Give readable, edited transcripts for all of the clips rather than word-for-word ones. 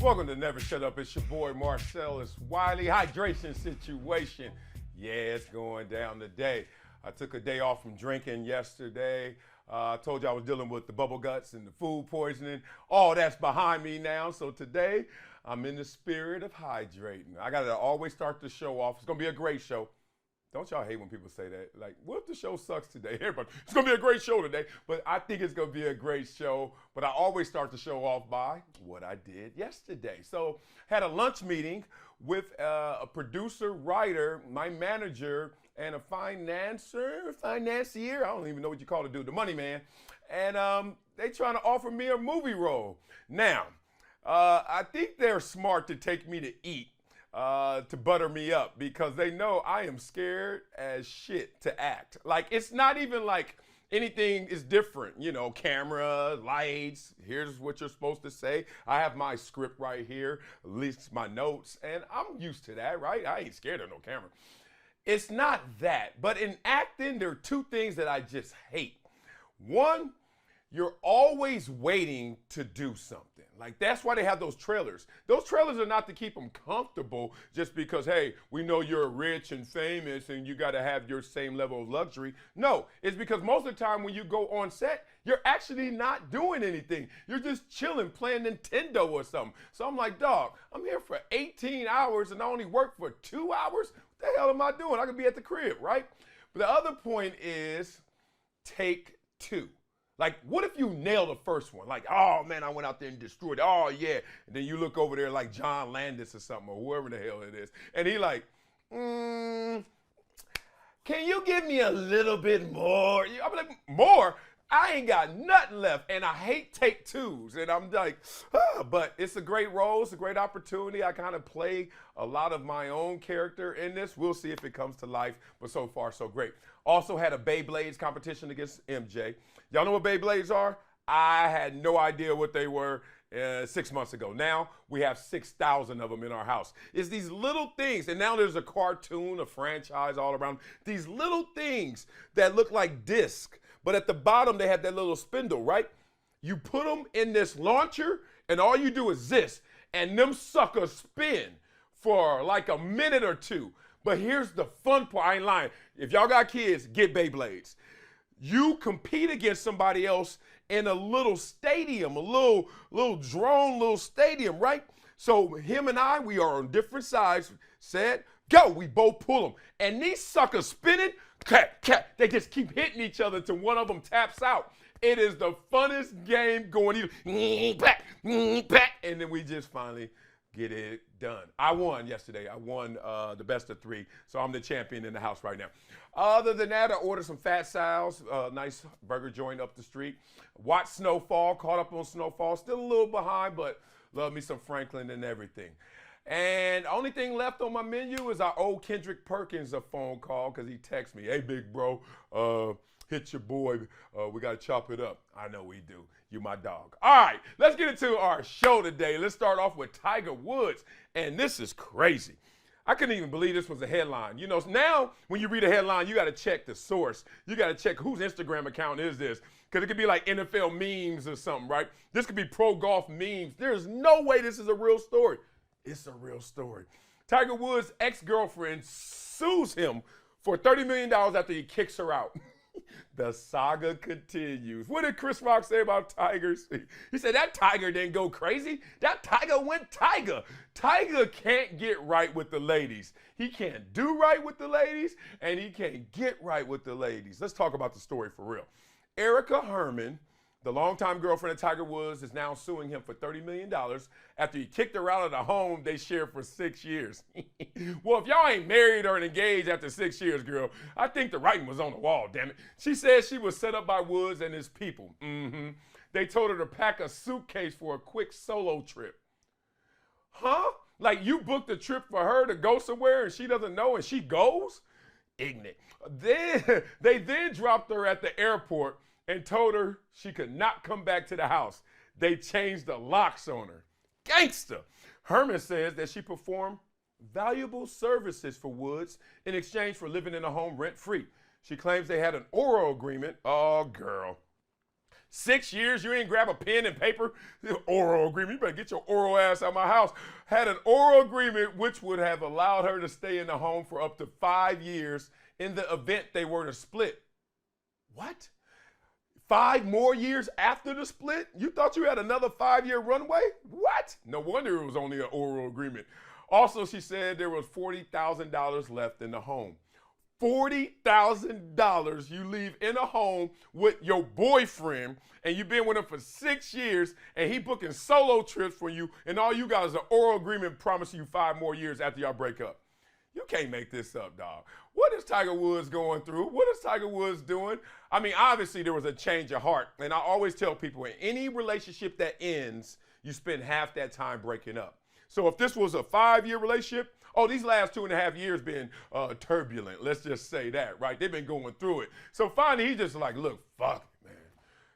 Welcome to Never Shut Up. It's your boy Marcellus. Wiley, hydration situation. Yeah, it's going down today. I took a day off from drinking yesterday. I told you I was dealing with the bubble guts and the food poisoning. All that's behind me now. So today, I'm in the spirit of hydrating. I got to always start the show off. It's going to be a great show. Don't y'all hate when people say that? Like, what if the show sucks today? Everybody, it's going to be a great show today. But I think it's going to be a great show. But I always start the show off by what I did yesterday. So had a lunch meeting with a producer, writer, my manager, and a financier. I don't even know what you call it, dude, the money man. And they trying to offer me a movie role. Now, I think they're smart to take me to eat. To butter me up because they know I am scared as shit to act. Like, it's not even like anything is different, you know, camera, lights, here's what you're supposed to say. I have my script right here, at least my notes, and I'm used to that, right? I ain't scared of no camera. It's not that, but in acting, there are two things that I just hate. One, you're always waiting to do something. Like, that's why they have those trailers. Those trailers are not to keep them comfortable just because, hey, we know you're rich and famous and you got to have your same level of luxury. No, it's because most of the time when you go on set, you're actually not doing anything. You're just chilling, playing Nintendo or something. So I'm like, dog, I'm here for 18 hours and I only work for 2 hours? What the hell am I doing? I could be at the crib, right? But the other point is take two. Like, what if you nail the first one? Like, oh, man, I went out there and destroyed it. Oh, yeah. And then you look over there like John Landis or something or whoever the hell it is. And he like, can you give me a little bit more? I'm like, more? I ain't got nothing left. And I hate take twos. And I'm like, but it's a great role. It's a great opportunity. I kind of play a lot of my own character in this. We'll see if it comes to life. But so far, so great. Also had a Beyblades competition against MJ. Y'all know what Beyblades are? I had no idea what they were 6 months ago. Now we have 6,000 of them in our house. It's these little things, and now there's a cartoon, a franchise all around. These little things that look like discs, but at the bottom they have that little spindle, right? You put them in this launcher, and all you do is this, and them suckers spin for like a minute or two. But here's the fun part. I ain't lying. If y'all got kids, get Beyblades. You compete against somebody else in a little stadium, a little drone, little stadium, right? So him and I, we are on different sides. Said, go. We both pull them. And these suckers spinning, they just keep hitting each other till one of them taps out. It is the funnest game going. And then we just finally get it done. I won yesterday. I won the best of three, so I'm the champion in the house right now. Other than that, I ordered some Fat Sal's, nice burger joint up the street. Watched Snowfall, caught up on Snowfall. Still a little behind, but love me some Franklin and everything. And the only thing left on my menu is I owe Kendrick Perkins a phone call because he texted me, hey, big bro, hit your boy. We got to chop it up. I know we do. You my dog. All right, let's get into our show today. Let's start off with Tiger Woods. And this is crazy. I couldn't even believe this was a headline. You know, now when you read a headline, you got to check the source. You got to check whose Instagram account is this. Because it could be like NFL memes or something, right? This could be pro golf memes. There's no way this is a real story. It's a real story. Tiger Woods' ex-girlfriend sues him for $30 million after he kicks her out. The saga continues. What did Chris Rock say about tigers? He said that tiger didn't go crazy. That tiger went tiger. Tiger can't get right with the ladies. He can't do right with the ladies, and he can't get right with the ladies. Let's talk about the story for real. Erica Herman, the longtime girlfriend of Tiger Woods, is now suing him for $30 million after he kicked her out of the home they shared for 6 years. Well, if y'all ain't married or engaged after 6 years, girl, I think the writing was on the wall, damn it. She said she was set up by Woods and his people. They told her to pack a suitcase for a quick solo trip. Huh? Like you booked a trip for her to go somewhere and she doesn't know and she goes? Ignorant. They then dropped her at the airport and told her she could not come back to the house. They changed the locks on her. Gangster. Herman says that she performed valuable services for Woods in exchange for living in a home rent-free. She claims they had an oral agreement. Oh, girl. 6 years, you ain't grab a pen and paper? Oral agreement. You better get your oral ass out of my house. Had an oral agreement which would have allowed her to stay in the home for up to 5 years in the event they were to split. What? 5 more years after the split? You thought you had another 5-year runway? What? No wonder it was only an oral agreement. Also, she said there was $40,000 left in the home. $40,000 you leave in a home with your boyfriend, and you've been with him for 6 years, and he booking solo trips for you, and all you got is an oral agreement promising you 5 more years after y'all break up. You can't make this up, dog. What is Tiger Woods going through? What is Tiger Woods doing? I mean, obviously there was a change of heart, and I always tell people in any relationship that ends, you spend half that time breaking up. So if this was a 5-year relationship, these last 2.5 years been turbulent. Let's just say that, right? They've been going through it. So finally, he's just like, look, fuck it, man.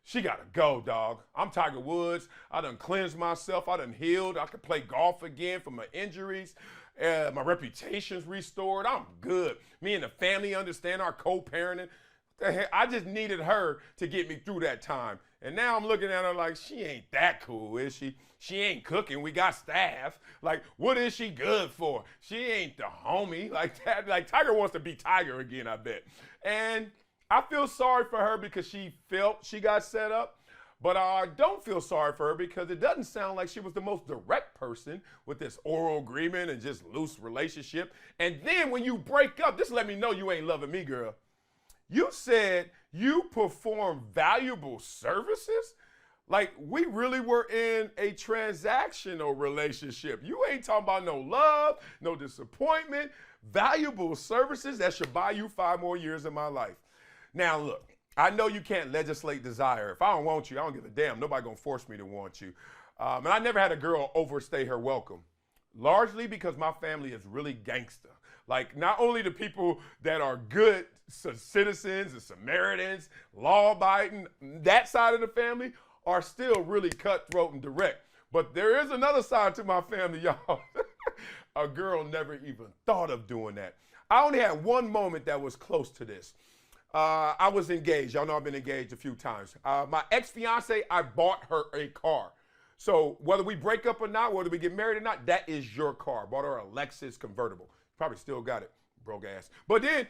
She got to go, dog. I'm Tiger Woods. I done cleansed myself. I done healed. I could play golf again from my injuries. My reputation's restored. I'm good. Me and the family understand our co-parenting. I just needed her to get me through that time. And now I'm looking at her like, she ain't that cool, is she? She ain't cooking. We got staff. Like, what is she good for? She ain't the homie like that. Like, Tiger wants to be Tiger again, I bet. And I feel sorry for her because she felt she got set up. But I don't feel sorry for her because it doesn't sound like she was the most direct person with this oral agreement and just loose relationship. And then when you break up, just let me know you ain't loving me, girl. You said you perform valuable services? Like, we really were in a transactional relationship. You ain't talking about no love, no disappointment, valuable services that should buy you 5 more years of my life. Now, look, I know you can't legislate desire. If I don't want you, I don't give a damn. Nobody gonna force me to want you. And I never had a girl overstay her welcome, largely because my family is really gangster. Like, not only the people that are good citizens and Samaritans, law-abiding, that side of the family are still really cutthroat and direct. But there is another side to my family, y'all. A girl never even thought of doing that. I only had one moment that was close to this. I was engaged. Y'all know I've been engaged a few times. My ex-fiance, I bought her a car. So whether we break up or not, whether we get married or not, that is your car. Bought her a Lexus convertible. Probably still got it, broke ass. But then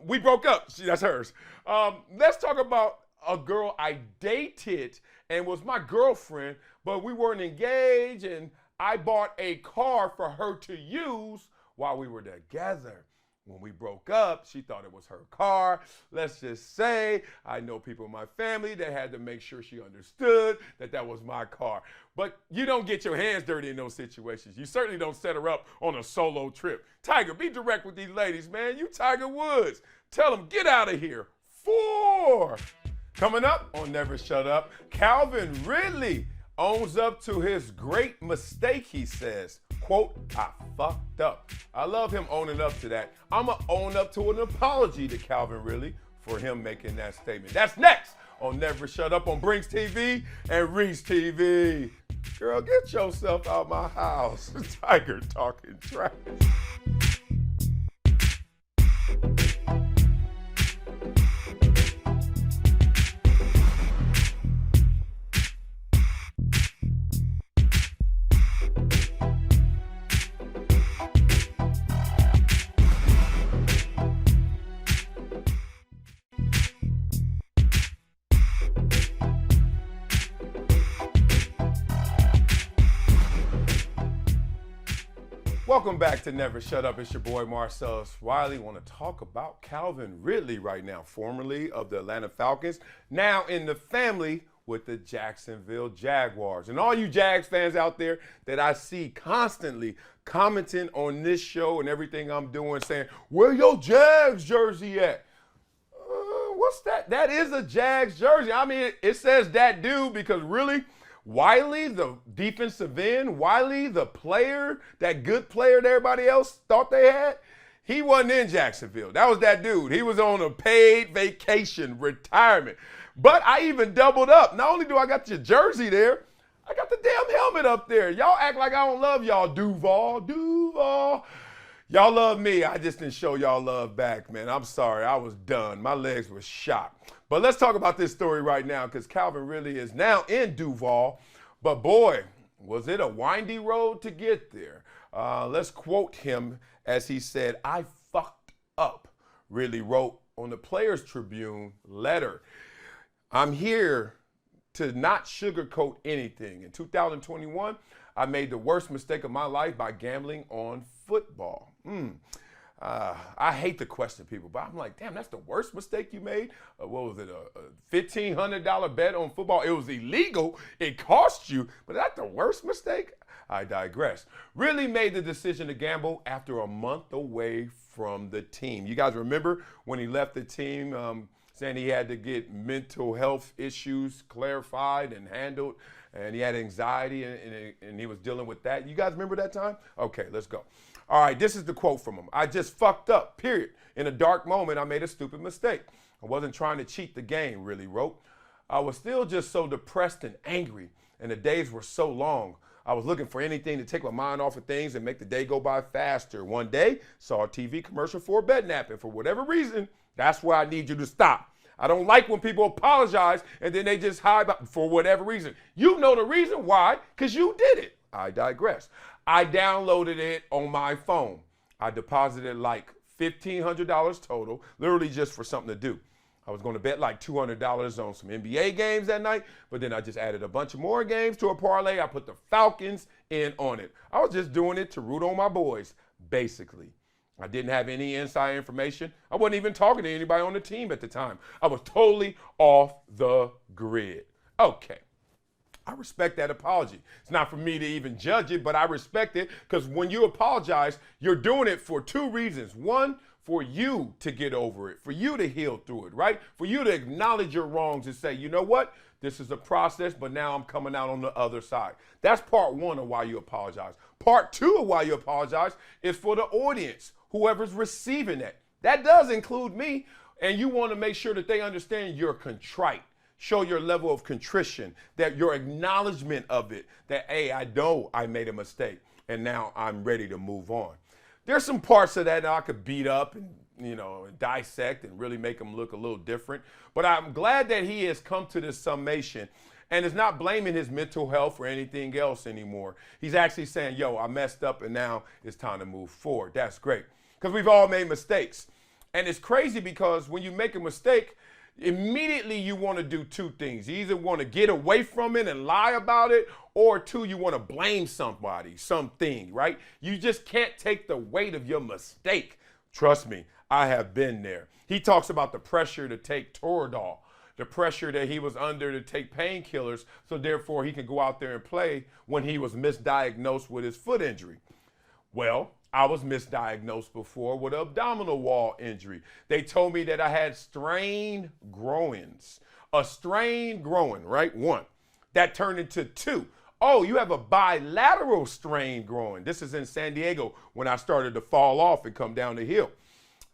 we broke up. See, that's hers. Let's talk about a girl I dated and was my girlfriend, but we weren't engaged, and I bought a car for her to use while we were together. When we broke up, she thought it was her car. Let's just say I know people in my family that had to make sure she understood that that was my car. But you don't get your hands dirty in those situations. You certainly don't set her up on a solo trip. Tiger, be direct with these ladies, man. You Tiger Woods. Tell them, get out of here. 4. Coming up on Never Shut Up, Calvin Ridley owns up to his great mistake, he says. Quote, I fucked up. I love him owning up to that. I'm going to own up to an apology to Calvin Ridley for him making that statement. That's next on Never Shut Up on Brinks TV and Reese TV. Girl, get yourself out my house. Tiger talking trash. Welcome back to Never Shut Up. It's your boy Marcellus Wiley. Want to talk about Calvin Ridley right now, formerly of the Atlanta Falcons, now in the family with the Jacksonville Jaguars. And all you Jags fans out there that I see constantly commenting on this show and everything I'm doing, saying, where your Jags jersey at? What's that? That is a Jags jersey. I mean, it says that dude because really, Wiley, the defensive end, Wiley, the player, that good player that everybody else thought they had, he wasn't in Jacksonville. That was that dude. He was on a paid vacation, retirement. But I even doubled up. Not only do I got your jersey there, I got the damn helmet up there. Y'all act like I don't love y'all, Duval. Y'all love me. I just didn't show y'all love back, man. I'm sorry. I was done. My legs were shot. But let's talk about this story right now because Calvin really is now in Duval. But boy, was it a windy road to get there. Let's quote him as he said, "I fucked up," really wrote on the Players Tribune letter. "I'm here to not sugarcoat anything. In 2021, I made the worst mistake of my life by gambling on football." I hate to question people, but I'm like, damn, that's the worst mistake you made? What was it, a $1,500 bet on football? It was illegal. It cost you, but that's the worst mistake? I digress. Really made the decision to gamble after a month away from the team. You guys remember when he left the team, saying he had to get mental health issues clarified and handled, and he had anxiety and he was dealing with that. You guys remember that time? Okay, let's go. All right, this is the quote from him. "I just fucked up, period. In a dark moment, I made a stupid mistake. I wasn't trying to cheat the game," really wrote. "I was still just so depressed and angry, and the days were so long. I was looking for anything to take my mind off of things and make the day go by faster. One day, saw a TV commercial for a bed nap, and for whatever reason, that's where I need you to stop. I don't like when people apologize and then they just hide for whatever reason. You know the reason why, because you did it." I digress. "I downloaded it on my phone. I deposited like $1,500 total, literally just for something to do. I was going to bet like $200 on some NBA games that night, but then I just added a bunch of more games to a parlay. I put the Falcons in on it. I was just doing it to root on my boys, basically. I didn't have any inside information. I wasn't even talking to anybody on the team at the time. I was totally off the grid." Okay. I respect that apology. It's not for me to even judge it, but I respect it because when you apologize, you're doing it for two reasons. One, for you to get over it, for you to heal through it, right? For you to acknowledge your wrongs and say, you know what? This is a process, but now I'm coming out on the other side. That's part one of why you apologize. Part two of why you apologize is for the audience, whoever's receiving it. That does include me, and you want to make sure that they understand you're contrite. Show your level of contrition, that your acknowledgement of it, that, hey, I know I made a mistake, and now I'm ready to move on. There's some parts of that I could beat up and, dissect and really make them look a little different. But I'm glad that he has come to this summation and is not blaming his mental health or anything else anymore. He's actually saying, yo, I messed up and now it's time to move forward. That's great. Because we've all made mistakes. And it's crazy because when you make a mistake, immediately you want to do two things. You either want to get away from it and lie about it, or two, you want to blame somebody, something, right? You just can't take the weight of your mistake. Trust me, I have been there. He talks about the pressure to take Toradol, the pressure that he was under to take painkillers, so therefore he could go out there and play when he was misdiagnosed with his foot injury. Well, I was misdiagnosed before with an abdominal wall injury. They told me that I had strained groins. A strained groin, right? One. That turned into two. Oh, you have a bilateral strained groin. This is in San Diego when I started to fall off and come down the hill.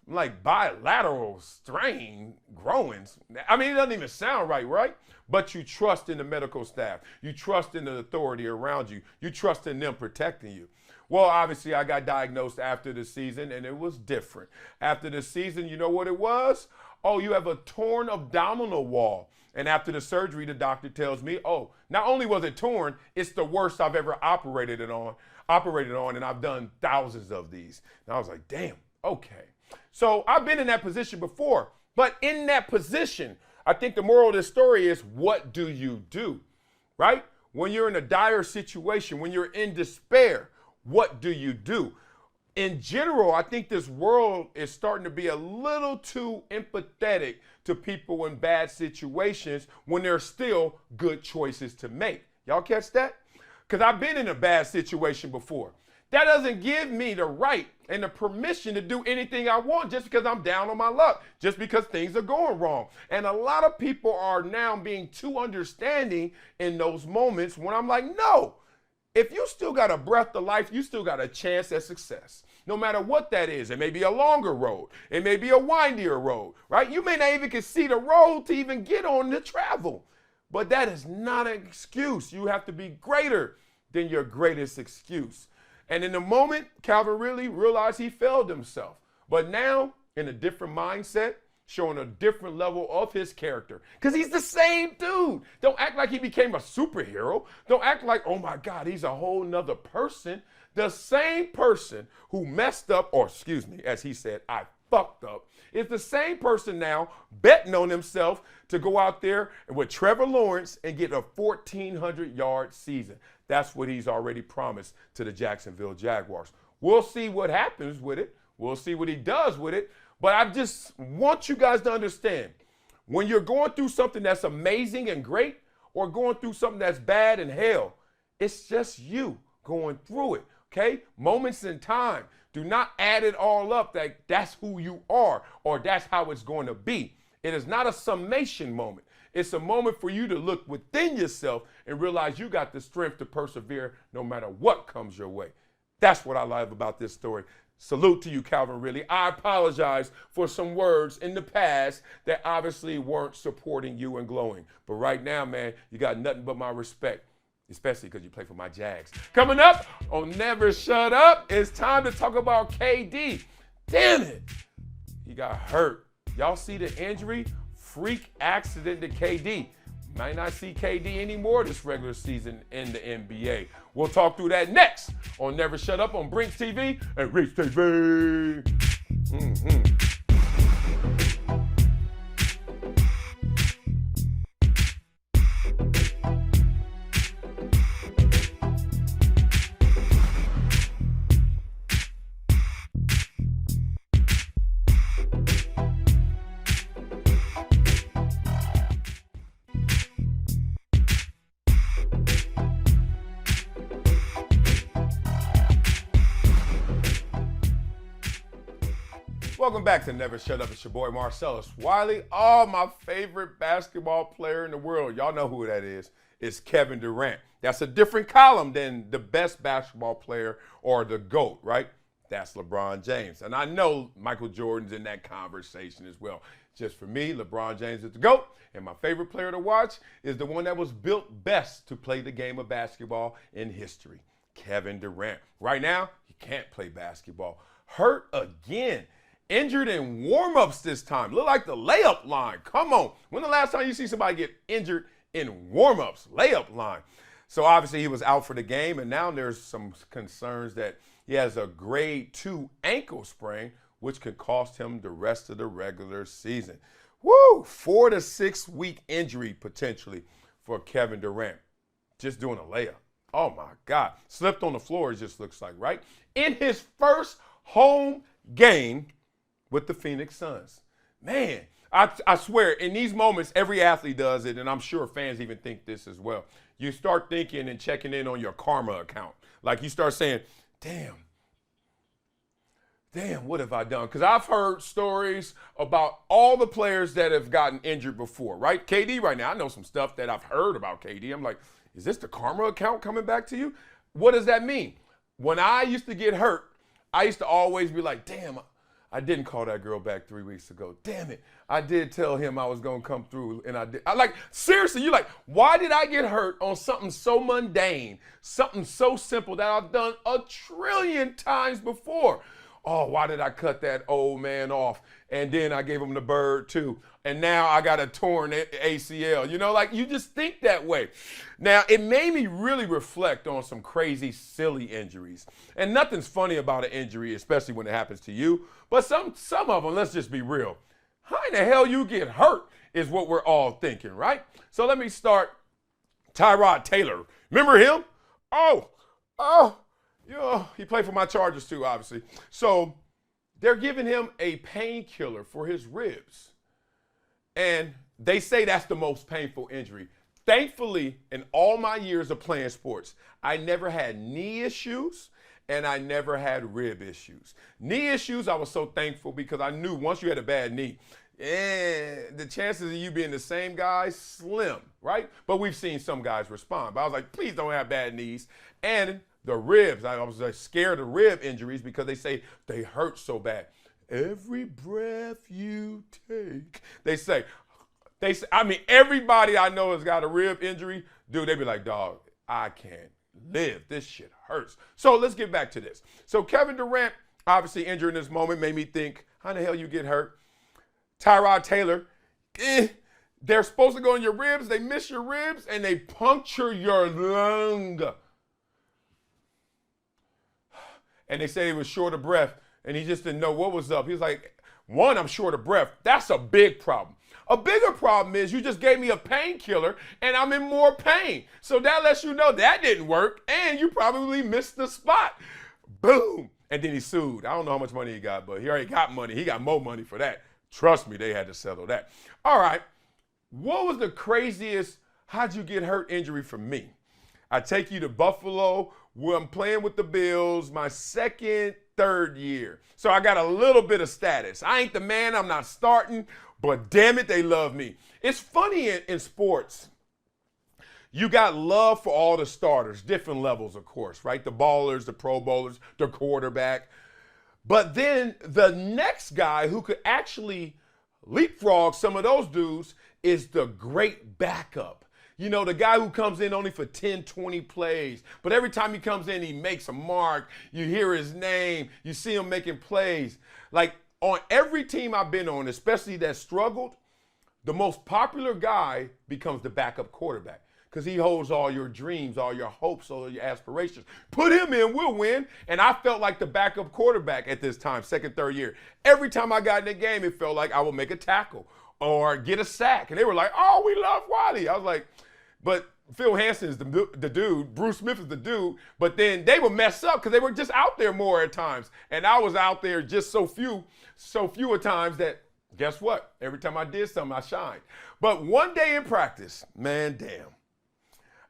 I'm like, bilateral strained groins? I mean, it doesn't even sound right, right? But you trust in the medical staff. You trust in the authority around you. You trust in them protecting you. Well, obviously, I got diagnosed after the season, and it was different. After the season, you know what it was? Oh, you have a torn abdominal wall. And after the surgery, the doctor tells me, oh, not only was it torn, it's the worst I've ever operated on, and I've done thousands of these. And I was like, damn, okay. So I've been in that position before, but in that position, I think the moral of this story is, what do you do, right? When you're in a dire situation, when you're in despair, what do you do? In general, I think this world is starting to be a little too empathetic to people in bad situations when there's still good choices to make. Y'all catch that? Because I've been in a bad situation before. That doesn't give me the right and the permission to do anything I want just because I'm down on my luck, just because things are going wrong. And a lot of people are now being too understanding in those moments when I'm like, no. If you still got a breath of life, you still got a chance at success. No matter what that is. It may be a longer road. It may be a windier road, right? You may not even can see the road to even get on to travel. But that is not an excuse. You have to be greater than your greatest excuse. And in the moment, Calvin Ridley realized he failed himself. But now, in a different mindset, showing a different level of his character. Because he's the same dude. Don't act like he became a superhero. Don't act like, oh my God, he's a whole nother person. The same person who messed up, or excuse me, as he said, I fucked up, is the same person now betting on himself to go out there with Trevor Lawrence and get a 1,400-yard season. That's what he's already promised to the Jacksonville Jaguars. We'll see what happens with it. We'll see what he does with it. But I just want you guys to understand, when you're going through something that's amazing and great, or going through something that's bad and hell, it's just you going through it, okay? Moments in time. Do not add it all up that that's who you are or that's how it's going to be. It is not a summation moment. It's a moment for you to look within yourself and realize you got the strength to persevere no matter what comes your way. That's what I love about this story. Salute to you, Calvin Ridley. I apologize for some words in the past that obviously weren't supporting you and glowing. But right now, man, you got nothing but my respect, especially because you play for my Jags. Coming up on Never Shut Up, it's time to talk about KD. Damn it, he got hurt. Y'all see the injury? Freak accident to KD. Might not see KD anymore this regular season in the NBA. We'll talk through that next on Never Shut Up on Brinks TV and Reach TV. Welcome back to Never Shut Up. It's your boy Marcellus. Wiley, my favorite basketball player in the world. Y'all know who that is. It's Kevin Durant. That's a different column than the best basketball player or the GOAT, right? That's LeBron James. And I know Michael Jordan's in that conversation as well. Just for me, LeBron James is the GOAT. And my favorite player to watch is the one that was built best to play the game of basketball in history, Kevin Durant. Right now, he can't play basketball. Hurt again. Injured in warm-ups this time. Look like the layup line. Come on. When the last time you see somebody get injured in warm-ups? Layup line. So obviously he was out for the game, and now there's some concerns that he has a grade 2 ankle sprain, which could cost him the rest of the regular season. Woo! 4 to 6 week injury potentially for Kevin Durant. Just doing a layup. Oh my God. Slipped on the floor, it just looks like, right? In his first home game with the Phoenix Suns. Man, I swear, in these moments, every athlete does it, and I'm sure fans even think this as well. You start thinking and checking in on your karma account. Like you start saying, damn, what have I done? Because I've heard stories about all the players that have gotten injured before, right? KD right now, I know some stuff that I've heard about KD. I'm like, is this the karma account coming back to you? What does that mean? When I used to get hurt, I used to always be like, damn, I didn't call that girl back 3 weeks ago. Damn it. I did tell him I was going to come through, and I did. Seriously, you're like, why did I get hurt on something so mundane, something so simple that I've done a trillion times before? Oh, why did I cut that old man off? And then I gave him the bird too. And now I got a torn ACL. You know, like you just think that way. Now, it made me really reflect on some crazy, silly injuries. And nothing's funny about an injury, especially when it happens to you. But some of them, let's just be real. How in the hell you get hurt is what we're all thinking, right? So let me start. Tyrod Taylor. Remember him? He played for my Chargers too, obviously. So they're giving him a painkiller for his ribs. And they say that's the most painful injury. Thankfully, in all my years of playing sports, I never had knee issues and I never had rib issues. Knee issues, I was so thankful because I knew once you had a bad knee, the chances of you being the same guy, slim, right? But we've seen some guys respond. But I was like, please don't have bad knees. And the ribs, I was scared of rib injuries because they say they hurt so bad. Every breath you take, they say, I mean, everybody I know has got a rib injury. Dude, they be like, dog, I can't live. This shit hurts. So let's get back to this. So Kevin Durant, obviously injured in this moment, made me think, how the hell you get hurt? Tyrod Taylor, they're supposed to go in your ribs. They miss your ribs, and they puncture your lung. And they said he was short of breath, and he just didn't know what was up. He was like, one, I'm short of breath. That's a big problem. A bigger problem is you just gave me a painkiller, and I'm in more pain. So that lets you know that didn't work, and you probably missed the spot. Boom. And then he sued. I don't know how much money he got, but he already got money. He got more money for that. Trust me, they had to settle that. All right. What was the craziest how'd you get hurt injury for me? I take you to Buffalo, where I'm playing with the Bills, my second, third year. So I got a little bit of status. I ain't the man, I'm not starting, but damn it, they love me. It's funny in sports. You got love for all the starters, different levels, of course, right? The ballers, the pro bowlers, the quarterback. But then the next guy who could actually leapfrog some of those dudes is the great backup. You know, the guy who comes in only for 10, 20 plays, but every time he comes in, he makes a mark. You hear his name. You see him making plays. Like on every team I've been on, especially that struggled, the most popular guy becomes the backup quarterback because he holds all your dreams, all your hopes, all your aspirations. Put him in, we'll win. And I felt like the backup quarterback at this time, second, third year. Every time I got in the game, it felt like I would make a tackle or get a sack. And they were like, oh, we love Wiley. I was like, but Phil Hansen is the dude, Bruce Smith is the dude, but then they would mess up because they were just out there more at times. And I was out there just so few at times that, guess what? Every time I did something, I shined. But one day in practice, man, damn.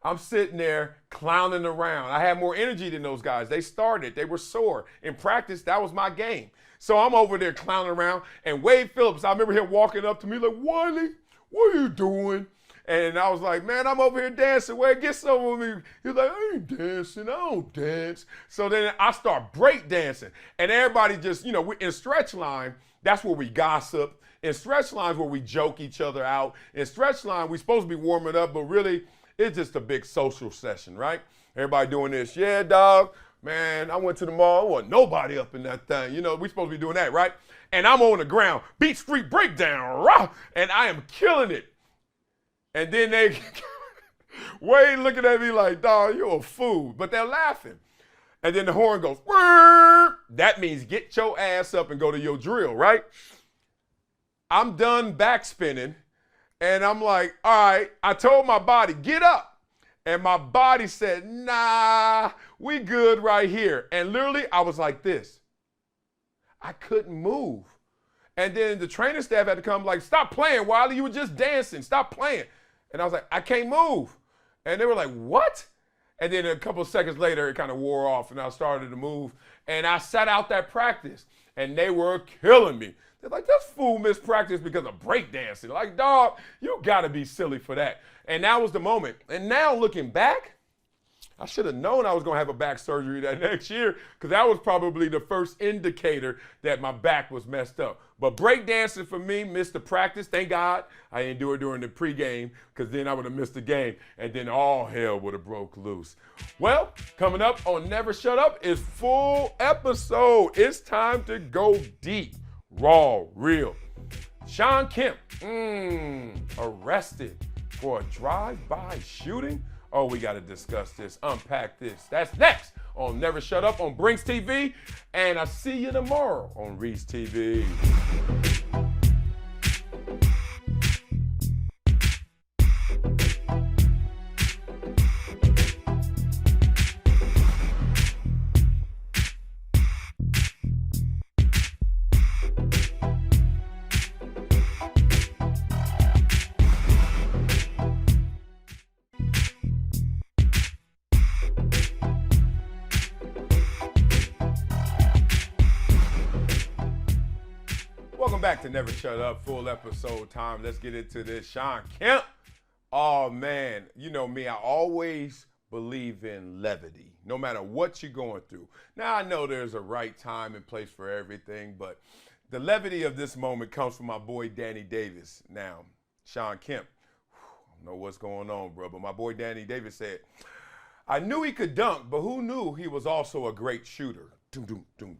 I'm sitting there clowning around. I had more energy than those guys. They started. They were sore. In practice, that was my game. So I'm over there clowning around, and Wade Phillips, I remember him walking up to me like, Wiley, what are you doing? And I was like, man, I'm over here dancing. Wade, get some with me. He's like, I ain't dancing. I don't dance. So then I start break dancing. And everybody just, you know, in stretch line, that's where we gossip. In stretch lines where we joke each other out. In stretch line, we supposed to be warming up, but really, it's just a big social session, right? Everybody doing this. Yeah, dog. Man, I went to the mall. There wasn't nobody up in that thing. You know, we supposed to be doing that, right? And I'm on the ground. Beat Street Breakdown. Rah! And I am killing it. And then they, Wade looking at me like, dog, you're a fool. But they're laughing. And then the horn goes, whirr. That means get your ass up and go to your drill, right? I'm done backspinning. And I'm like, all right, I told my body, get up. And my body said, nah, we good right here. And literally, I was like this. I couldn't move. And then the training staff had to come like, stop playing, Wiley. You were just dancing. Stop playing. And I was like, I can't move. And they were like, what? And then a couple of seconds later, it kind of wore off, and I started to move. And I sat out that practice, and they were killing me. They're like, this fool missed practice because of breakdancing. Like, dog, you got to be silly for that. And that was the moment. And now looking back, I should have known I was going to have a back surgery that next year because that was probably the first indicator that my back was messed up. But breakdancing for me, missed the practice. Thank God I didn't do it during the pregame because then I would have missed the game and then all hell would have broke loose. Well, coming up on Never Shut Up is full episode. It's time to go deep, raw, real. Shawn Kemp, arrested for a drive-by shooting. Oh, we got to discuss this, unpack this. That's next on Never Shut Up on Brinks TV. And I'll see you tomorrow on Reese TV. Welcome back to Never Shut Up, full episode time. Let's get into this. Shawn Kemp. Oh, man. You know me, I always believe in levity, no matter what you're going through. Now, I know there's a right time and place for everything, but the levity of this moment comes from my boy Danny Davis. Now, Shawn Kemp, I don't know what's going on, bro, but my boy Danny Davis said, I knew he could dunk, but who knew he was also a great shooter? Doom, doom, doom.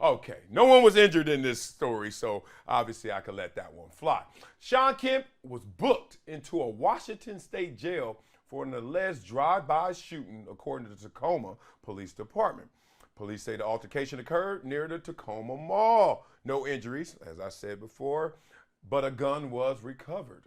Okay, no one was injured in this story, so obviously I could let that one fly. Shawn Kemp was booked into a Washington State jail for an alleged drive-by shooting, according to the Tacoma Police Department. Police say the altercation occurred near the Tacoma Mall. No injuries, as I said before, but a gun was recovered.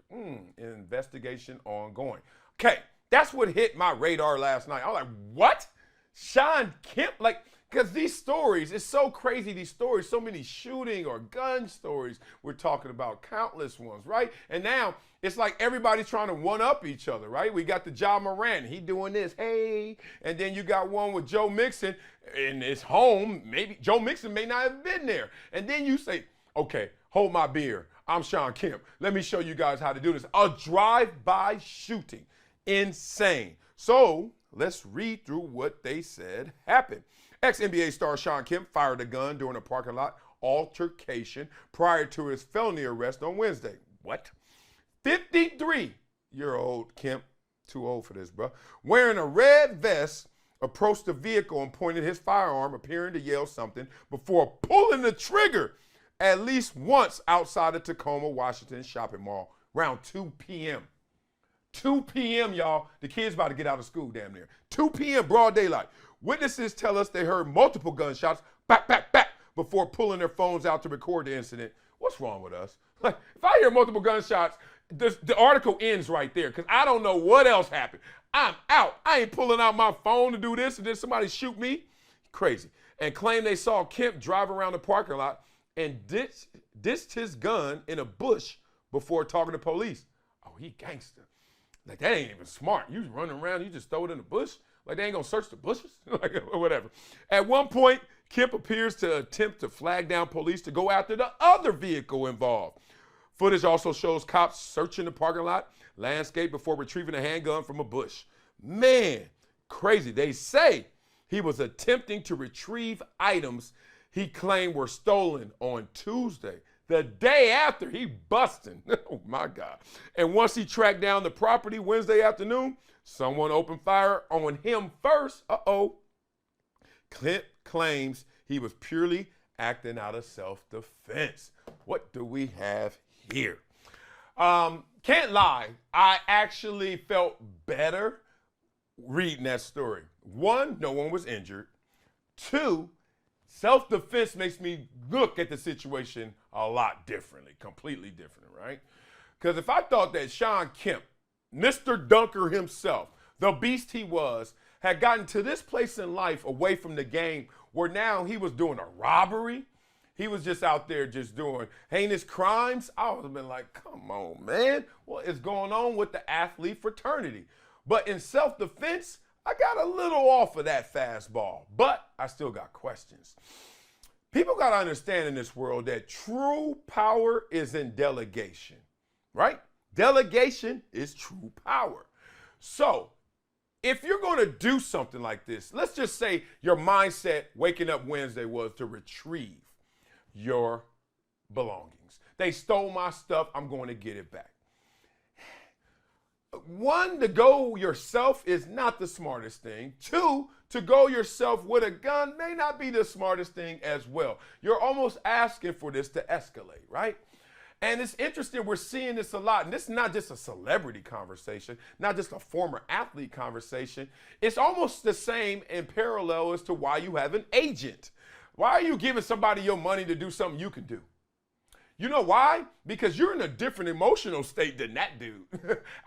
Investigation ongoing. Okay, that's what hit my radar last night. I was like, what? Shawn Kemp? Like, because these stories, it's so crazy, these stories, so many shooting or gun stories we're talking about, countless ones, right? And now it's like everybody's trying to one-up each other, right? We got the Ja Morant, he doing this, hey. And then you got one with Joe Mixon in his home. Maybe Joe Mixon may not have been there. And then you say, okay, hold my beer. I'm Shawn Kemp. Let me show you guys how to do this. A drive-by shooting. Insane. So let's read through what they said happened. Ex-NBA star Shawn Kemp fired a gun during a parking lot altercation prior to his felony arrest on Wednesday. What? 53-year-old Kemp, too old for this, bro, wearing a red vest, approached the vehicle and pointed his firearm, appearing to yell something before pulling the trigger at least once outside the Tacoma, Washington shopping mall around 2 p.m. 2 p.m., y'all. The kids about to get out of school damn near. 2 p.m., broad daylight. Witnesses tell us they heard multiple gunshots, back, back, back, before pulling their phones out to record the incident. What's wrong with us? Like, if I hear multiple gunshots, the article ends right there because I don't know what else happened. I'm out. I ain't pulling out my phone to do this and then somebody shoot me. Crazy. And claim they saw Kemp drive around the parking lot and ditched his gun in a bush before talking to police. Oh, he gangster. Like, that ain't even smart. You running around, you just throw it in the bush. Like, they ain't gonna search the bushes, like, or whatever. At one point, Kemp appears to attempt to flag down police to go after the other vehicle involved. Footage also shows cops searching the parking lot landscape before retrieving a handgun from a bush. Man, crazy. They say he was attempting to retrieve items he claimed were stolen on Tuesday, the day after he busting. Oh, my God. And once he tracked down the property Wednesday afternoon, someone opened fire on him first. Kemp claims he was purely acting out of self-defense. What do we have here? Can't lie, I actually felt better reading that story. One, no one was injured. Two, self-defense makes me look at the situation a lot differently, completely different, right? Because if I thought that Shawn Kemp, Mr. Dunker himself, the beast he was, had gotten to this place in life away from the game where now he was doing a robbery, he was just out there just doing heinous crimes, I would have been like, come on, man. What is going on with the athlete fraternity? But in self-defense, I got a little off of that fastball, but I still got questions. People got to understand in this world that true power is in delegation, right? Delegation is true power. So if you're going to do something like this, let's just say your mindset waking up Wednesday was to retrieve your belongings. They stole my stuff. I'm going to get it back. One, to go yourself is not the smartest thing. Two, to go yourself with a gun may not be the smartest thing as well. You're almost asking for this to escalate, right? And it's interesting, we're seeing this a lot. And this is not just a celebrity conversation, not just a former athlete conversation. It's almost the same in parallel as to why you have an agent. Why are you giving somebody your money to do something you can do? You know why? Because you're in a different emotional state than that dude.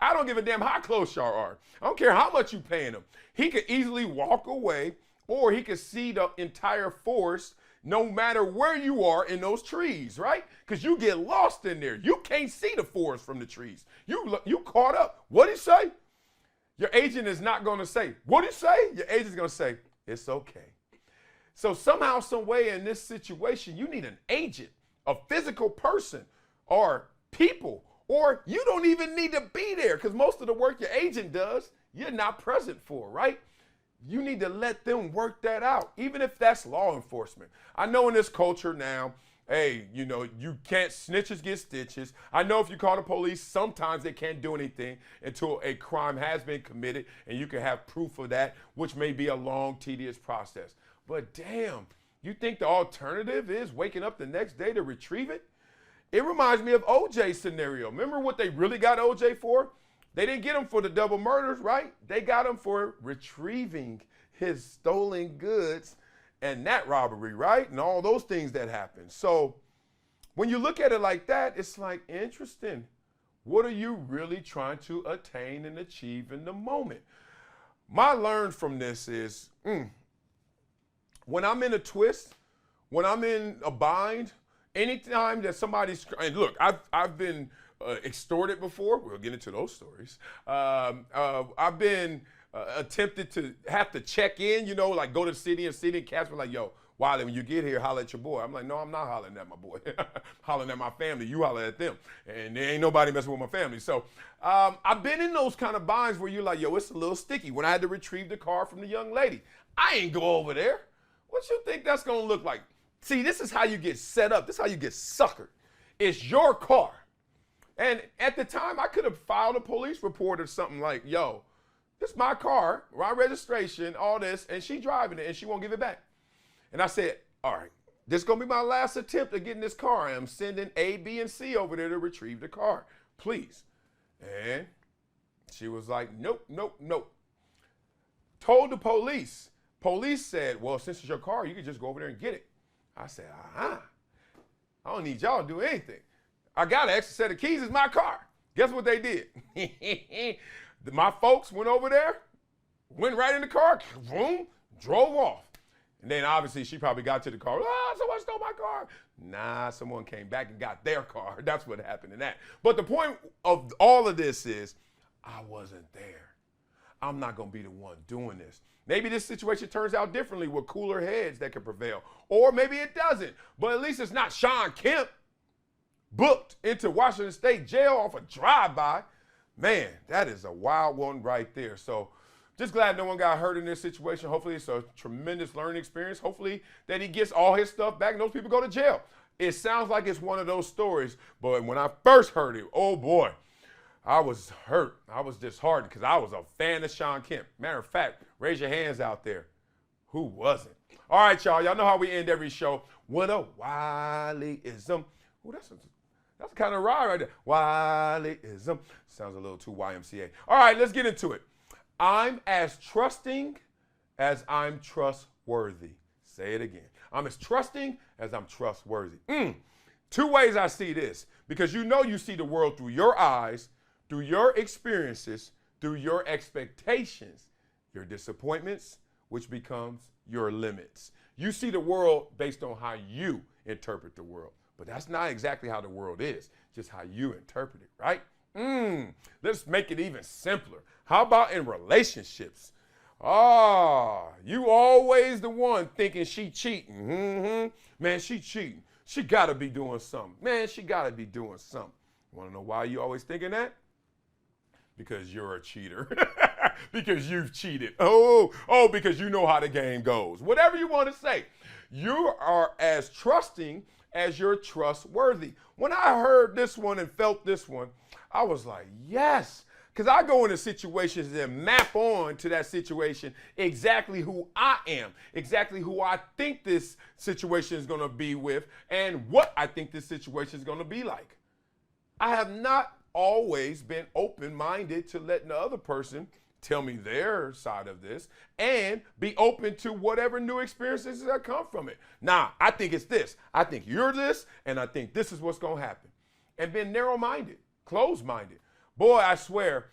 I don't give a damn how close y'all are. I don't care how much you paying him. He could easily walk away, or he could see the entire forest no matter where you are in those trees, right? Because you get lost in there. You can't see the forest from the trees. You caught up. What'd he say? Your agent is not going to say, what'd he say? Your agent's going to say, it's okay. So somehow, some way in this situation, you need an agent, a physical person or people, or you don't even need to be there because most of the work your agent does, you're not present for, right? You need to let them work that out, even if that's law enforcement. I know in this culture now, hey, you know, you can't, snitches get stitches. I know if you call the police, sometimes they can't do anything until a crime has been committed and you can have proof of that, which may be a long, tedious process. But damn, you think the alternative is waking up the next day to retrieve it? It reminds me of OJ's scenario. Remember what they really got OJ for? They didn't get him for the double murders, right? They got him for retrieving his stolen goods and that robbery, right? And all those things that happened. So when you look at it like that, it's like, interesting. What are you really trying to attain and achieve in the moment? My learn from this is, when I'm in a twist, when I'm in a bind, anytime that somebody's, and look, I've been extorted before. We'll get into those stories. I've been attempted to have to check in, you know, like go to the city and cats were like, yo, Wiley, when you get here, holler at your boy. I'm like, no, I'm not hollering at my boy. Hollering at my family. You holler at them. And there ain't nobody messing with my family. So I've been in those kind of binds where you're like, yo, it's a little sticky. When I had to retrieve the car from the young lady, I ain't go over there. What you think that's going to look like? See, this is how you get set up. This is how you get suckered. It's your car. And at the time, I could have filed a police report or something like, yo, this is my car, my registration, all this, and she driving it, and she won't give it back. And I said, all right, this is going to be my last attempt at getting this car. I'm sending A, B, and C over there to retrieve the car, please. And she was like, nope, nope, nope. Told the police. Police said, well, since it's your car, you can just go over there and get it. I said, I don't need y'all to do anything. I got an extra set of keys. It's my car. Guess what they did? My folks went over there, went right in the car, boom, drove off. And then obviously she probably got to the car. Someone stole my car. Nah, someone came back and got their car. That's what happened in that. But the point of all of this is I wasn't there. I'm not going to be the one doing this. Maybe this situation turns out differently with cooler heads that can prevail. Or maybe it doesn't. But at least it's not Shawn Kemp booked into Washington State jail off a drive-by. Man, that is a wild one right there. So just glad no one got hurt in this situation. Hopefully it's a tremendous learning experience. Hopefully that he gets all his stuff back and those people go to jail. It sounds like it's one of those stories. But when I first heard it, oh boy, I was hurt. I was disheartened because I was a fan of Shawn Kemp. Matter of fact, raise your hands out there. Who wasn't? All right, y'all. Y'all know how we end every show. What a Wileyism. Ooh, that's kind of raw right there. Wileyism. Sounds a little too YMCA. All right, let's get into it. I'm as trusting as I'm trustworthy. Say it again. I'm as trusting as I'm trustworthy. Two ways I see this. Because you know you see the world through your eyes, through your experiences, through your expectations, your disappointments, which becomes your limits. You see the world based on how you interpret the world. But that's not exactly how the world is, just how you interpret it, right? Let's make it even simpler. How about in relationships? You always the one thinking she cheating. Man, she cheating. She gotta be doing something. Man, she gotta be doing something. You wanna know why you always thinking that? Because you're a cheater. Because you've cheated. Because you know how the game goes. Whatever you want to say. You are as trusting as you're trustworthy. When I heard this one and felt this one, I was like, yes. Because I go into situations and map on to that situation exactly who I am, exactly who I think this situation is going to be with, and what I think this situation is going to be like. I have not always been open-minded to letting the other person tell me their side of this and be open to whatever new experiences that come from it. Nah, I think it's this. I think you're this, and I think this is what's going to happen. And being narrow-minded, closed-minded. Boy, I swear,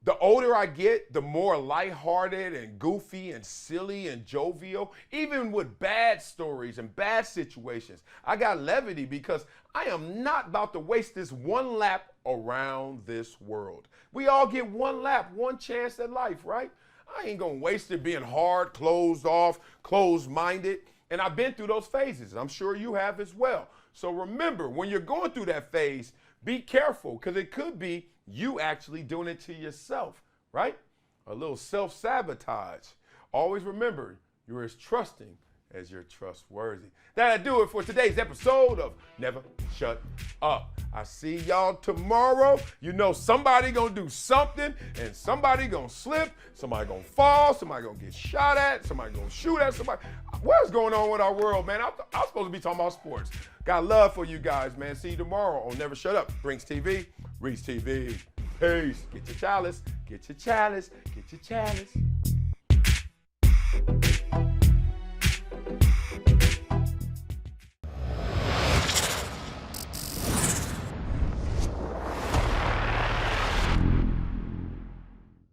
the older I get, the more lighthearted and goofy and silly and jovial, even with bad stories and bad situations. I got levity because I am not about to waste this one lap around this world. We all get one lap, one chance at life, right? I ain't gonna waste it being hard, closed off, closed-minded. And I've been through those phases. I'm sure you have as well. So remember, when you're going through that phase, be careful, because it could be you actually doing it to yourself, right? A little self-sabotage. Always remember, you're as trusting as you're trustworthy. That'll do it for today's episode of Never Shut Up. I see y'all tomorrow. You know somebody gonna do something and somebody gonna slip, somebody gonna fall, somebody gonna get shot at, somebody gonna shoot at somebody. What's going on with our world, man? I'm supposed to be talking about sports. Got love for you guys, man. See you tomorrow on Never Shut Up. Brinks TV, Reach TV. Peace. Get your chalice, get your chalice, get your chalice.